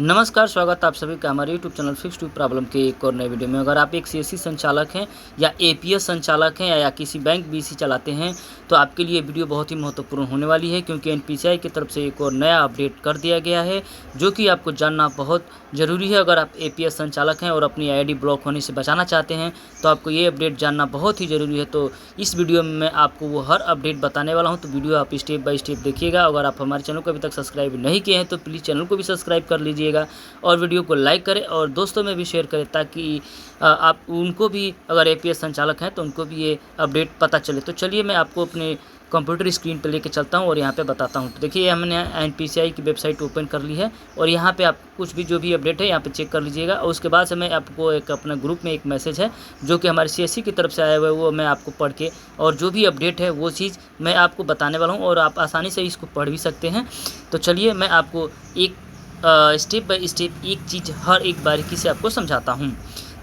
नमस्कार, स्वागत है आप सभी का हमारे YouTube channel fix to problem के एक और नए वीडियो में। अगर आप एक सीएससी संचालक हैं या एपीएस संचालक हैं या किसी बैंक बीसी चलाते हैं तो आपके लिए वीडियो बहुत ही महत्वपूर्ण होने वाली है, क्योंकि एनपीसीआई की तरफ से एक और नया अपडेट कर दिया गया है जो कि आपको जानना बहुत ज़रूरी है। अगर आप एपीएस संचालक हैं और अपनी आईडी ब्लॉक होने से बचाना चाहते हैं तो आपको ये अपडेट जानना बहुत ही ज़रूरी है। तो इस वीडियो में मैं आपको वो हर अपडेट बताने वाला हूँ, तो वीडियो आप स्टेप बाय स्टेप देखिएगा। अगर आप हमारे चैनल को अभी तक सब्सक्राइब नहीं किए हैं तो प्लीज़ चैनल को भी सब्सक्राइब कर लीजिएगा और वीडियो को लाइक करें और दोस्तों में भी शेयर करें, ताकि आप उनको भी, अगर एपीएस संचालक हैं तो उनको भी ये अपडेट पता चले। तो चलिए मैं आपको अपने कंप्यूटर स्क्रीन पर लेके चलता हूँ और यहाँ पे बताता हूँ। तो देखिए हमने एनपीसीआई की वेबसाइट ओपन कर ली है और यहाँ पे आप कुछ भी जो भी अपडेट है यहाँ पे चेक कर लीजिएगा। और उसके बाद से मैं आपको एक अपना ग्रुप में एक मैसेज है जो कि हमारे सीएससी की तरफ से आया हुआ है, वो मैं आपको पढ़ के और जो भी अपडेट है वो चीज़ मैं आपको बताने वाला हूँ और आप आसानी से इसको पढ़ भी सकते हैं। तो चलिए मैं आपको एक स्टेप बाय स्टेप एक चीज़ हर एक बारीकी से आपको समझाता हूँ।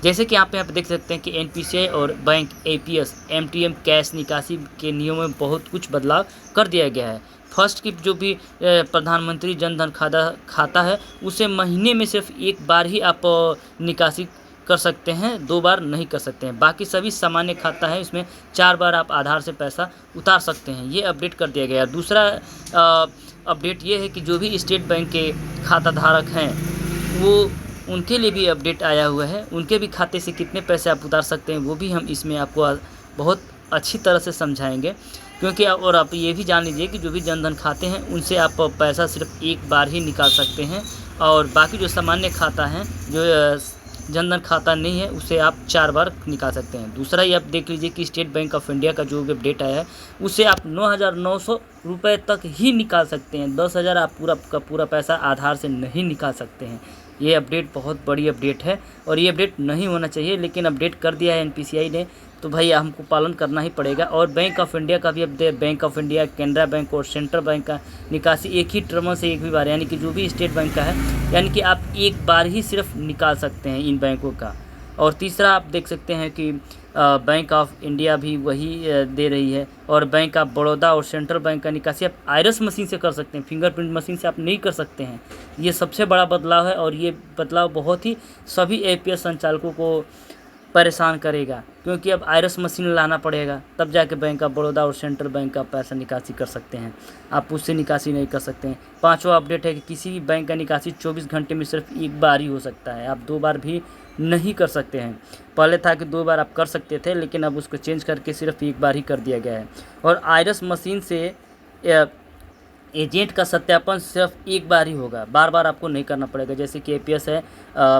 जैसे कि यहाँ पे आप देख सकते हैं कि एनपीसीआई और बैंक एपीएस एमटीएम कैश निकासी के नियमों में बहुत कुछ बदलाव कर दिया गया है। फर्स्ट की जो भी प्रधानमंत्री जन धन खाता है उसे महीने में सिर्फ एक बार ही आप निकासी कर सकते हैं, 2 बार नहीं कर सकते हैं। बाकी सभी सामान्य खाता है, इसमें 4 बार आप आधार से पैसा उतार सकते हैं। ये अपडेट कर दिया गया है। दूसरा अपडेट ये है कि जो भी स्टेट बैंक के खाता धारक हैं वो उनके लिए भी अपडेट आया हुआ है। उनके भी खाते से कितने पैसे आप उतार सकते हैं वो भी हम इसमें आपको बहुत अच्छी तरह से समझाएंगे, क्योंकि और आप ये भी जान लीजिए कि जो भी जनधन खाते हैं उनसे आप पैसा सिर्फ एक बार ही निकाल सकते हैं और बाकी जो सामान्य खाता है, जो जनधन खाता नहीं है, उसे आप 4 बार निकाल सकते हैं। दूसरा ये आप देख लीजिए कि स्टेट बैंक ऑफ इंडिया का जो भी अपडेट आया है उसे आप 9,900 रुपये तक ही निकाल सकते हैं। 10,000 आप पूरा का पूरा पैसा आधार से नहीं निकाल सकते हैं। ये अपडेट बहुत बड़ी अपडेट है और ये अपडेट नहीं होना चाहिए, लेकिन अपडेट कर दिया है एनपीसीआई ने, तो भाई हमको पालन करना ही पड़ेगा। और बैंक ऑफ इंडिया का भी update, bank of India, Canara bank और सेंट्रल बैंक का निकासी एक ही टर्म से एक भी बार, यानी कि जो भी स्टेट बैंक का है, यानी कि आप एक बार ही सिर्फ निकाल सकते हैं इन बैंकों का। और तीसरा आप देख सकते हैं कि बैंक ऑफ इंडिया भी वही दे रही है। और बैंक ऑफ बड़ौदा और सेंट्रल बैंक का निकासी आप आयरस मशीन से कर सकते हैं, फिंगरप्रिंट मशीन से आप नहीं कर सकते हैं। ये सबसे बड़ा बदलाव है और ये बदलाव बहुत ही सभी एपीएस संचालकों को परेशान करेगा, क्योंकि अब आयरस मशीन लाना पड़ेगा, तब जाके बैंक ऑफ बड़ौदा और सेंट्रल बैंक का पैसा निकासी कर सकते हैं। आप उससे निकासी नहीं कर सकते हैं। पांचवा अपडेट है कि किसी भी बैंक का निकासी 24 घंटे में सिर्फ एक बार ही हो सकता है, आप 2 बार भी नहीं कर सकते हैं। पहले था कि 2 बार आप कर सकते थे, लेकिन अब उसको चेंज करके सिर्फ एक बार ही कर दिया गया है। और आयरस मशीन से एजेंट का सत्यापन सिर्फ एक बार ही होगा, बार बार आपको नहीं करना पड़ेगा। जैसे कि एपीएस है,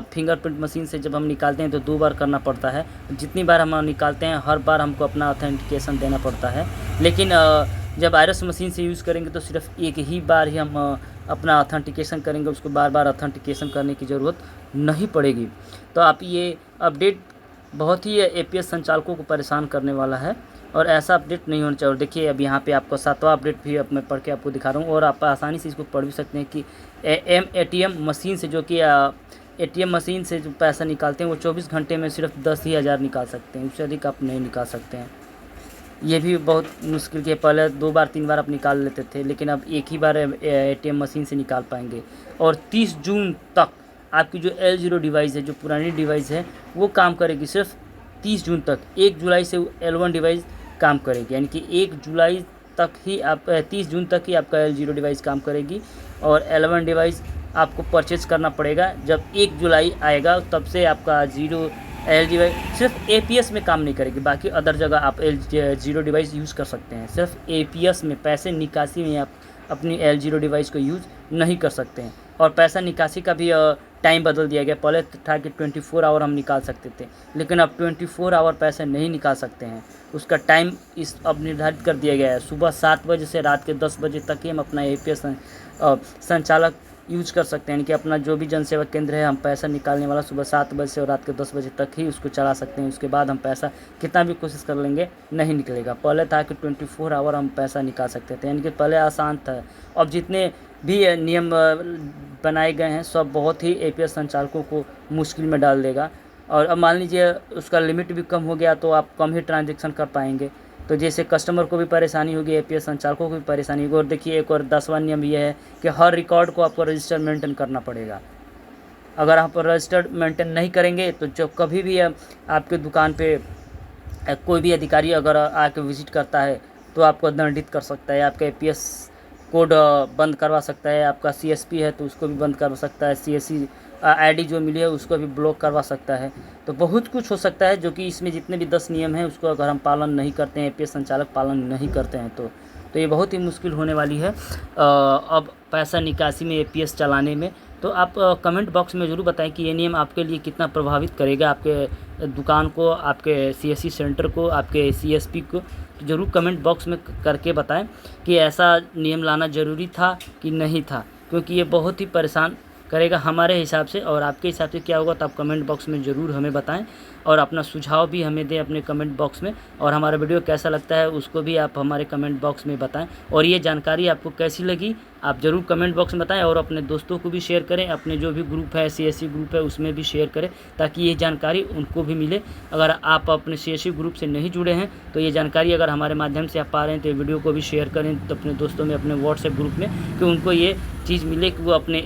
फिंगरप्रिंट मशीन से जब हम निकालते हैं तो 2 बार करना पड़ता है। जितनी बार हम निकालते हैं हर बार हमको अपना ऑथेंटिकेशन देना पड़ता है, लेकिन जब आयरस मशीन से यूज़ करेंगे तो सिर्फ एक ही बार ही हम अपना ऑथेंटिकेशन करेंगे, उसको बार बार ऑथेंटिकेशन करने की ज़रूरत नहीं पड़ेगी। तो आप ये अपडेट बहुत ही एपीएस संचालकों को परेशान करने वाला है और ऐसा अपडेट नहीं होना चाहिए। और देखिए अब यहाँ पे आपको 7वां अपडेट भी अब मैं पढ़ के आपको दिखा रहा हूँ और आप आसानी से इसको पढ़ भी सकते हैं कि एटीएम मशीन से, जो कि एटीएम मशीन से जो पैसा निकालते हैं वो 24 घंटे में सिर्फ 10,000 निकाल सकते हैं, उससे अधिक आप नहीं निकाल सकते हैं। ये भी बहुत मुश्किल के, पहले 2 बार 3 बार आप निकाल लेते थे, लेकिन अब एक ही बार एटीएम मशीन से निकाल पाएंगे। और 30 जून तक आपकी जो L0 डिवाइस है, जो पुरानी डिवाइस है, वो काम करेगी सिर्फ 30 जून तक। 1 जुलाई से L1 डिवाइस काम करेगी, यानी कि 1 जुलाई तक ही आप 30 जून तक ही आपका L0 डिवाइस काम करेगी। और L1 डिवाइस आपको परचेज़ करना पड़ेगा। जब 1 जुलाई आएगा तब से आपका L डिवाइस सिर्फ एपीएस में काम नहीं करेगी, बाकी अदर जगह आप L0 डिवाइस यूज़ कर सकते हैं। सिर्फ एपीएस में पैसे निकासी में आप अपनी L0 डिवाइस को यूज़ नहीं कर सकते हैं। और पैसा निकासी का भी टाइम बदल दिया गया। पहले था कि 24 आवर हम निकाल सकते थे, लेकिन अब 24 आवर पैसे नहीं निकाल सकते हैं। उसका टाइम अब निर्धारित कर दिया गया है। सुबह 7 बजे से रात के 10 बजे तक ही हम अपना एपीएस संचालक यूज कर सकते हैं, यानी कि अपना जो भी जनसेवा केंद्र है, हम पैसा निकालने वाला सुबह 7 बजे से और रात के 10 बजे तक ही उसको चला सकते हैं। उसके बाद हम पैसा कितना भी कोशिश कर लेंगे नहीं निकलेगा। पहले था कि 24 आवर हम पैसा निकाल सकते थे, यानी कि पहले आसान था। अब जितने भी नियम बनाए गए हैं सब बहुत ही एपीएस संचालकों को मुश्किल में डाल देगा। और अब मान लीजिए उसका लिमिट भी कम हो गया तो आप कम ही ट्रांजेक्शन कर पाएंगे। तो जैसे कस्टमर को भी परेशानी होगी, एपीएस संचालकों को भी परेशानी होगी। और देखिए एक और 10वां नियम ये है कि हर रिकॉर्ड को आपको रजिस्टर मेंटेन करना पड़ेगा। अगर आप रजिस्टर्ड मेंटेन नहीं करेंगे तो जो कभी भी आपके दुकान पे कोई भी अधिकारी अगर आके विजिट करता है तो आपको दंडित कर सकता है, आपका एपीएस कोड बंद करवा सकता है, आपका सीएसपी है तो उसको भी बंद करवा सकता है, सीएससी आईडी जो मिली है उसको भी ब्लॉक करवा सकता है। तो बहुत कुछ हो सकता है, जो कि इसमें जितने भी 10 नियम हैं उसको अगर हम पालन नहीं करते हैं, एपीएस संचालक पालन नहीं करते हैं तो ये बहुत ही मुश्किल होने वाली है अब पैसा निकासी में, एपीएस चलाने में। तो आप कमेंट बॉक्स में ज़रूर बताएं कि ये नियम आपके लिए कितना प्रभावित करेगा, आपके दुकान को, आपके सीएससी सेंटर को, आपके सीएसपी को। तो ज़रूर कमेंट बॉक्स में करके बताएं कि ऐसा नियम लाना ज़रूरी था कि नहीं था, क्योंकि ये बहुत ही परेशान करेगा हमारे हिसाब से। और आपके हिसाब से क्या होगा तो आप कमेंट बॉक्स में ज़रूर हमें बताएं और अपना सुझाव भी हमें दें अपने कमेंट बॉक्स में। और हमारा वीडियो कैसा लगता है उसको भी आप हमारे कमेंट बॉक्स में बताएं। और ये जानकारी आपको कैसी लगी आप ज़रूर कमेंट बॉक्स में बताएं, और अपने दोस्तों को भी शेयर करें, अपने जो भी ग्रुप है सीएससी ग्रुप है उसमें भी शेयर करें, ताकि ये जानकारी उनको भी मिले। अगर आप अपने सीएससी ग्रुप से नहीं जुड़े हैं तो ये जानकारी अगर हमारे माध्यम से आप पा रहे हैं तो ये वीडियो को भी शेयर करें तो अपने दोस्तों में, अपने व्हाट्सएप ग्रुप में, कि उनको ये चीज़ मिले कि वो अपने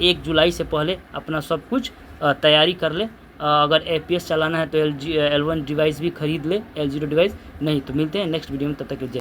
1 जुलाई से पहले अपना सब कुछ तैयारी कर ले। अगर एपीएस चलाना है तो L1 डिवाइस भी खरीद ले, L0 डिवाइस नहीं। तो मिलते हैं नेक्स्ट वीडियो में, तब तक के लिए।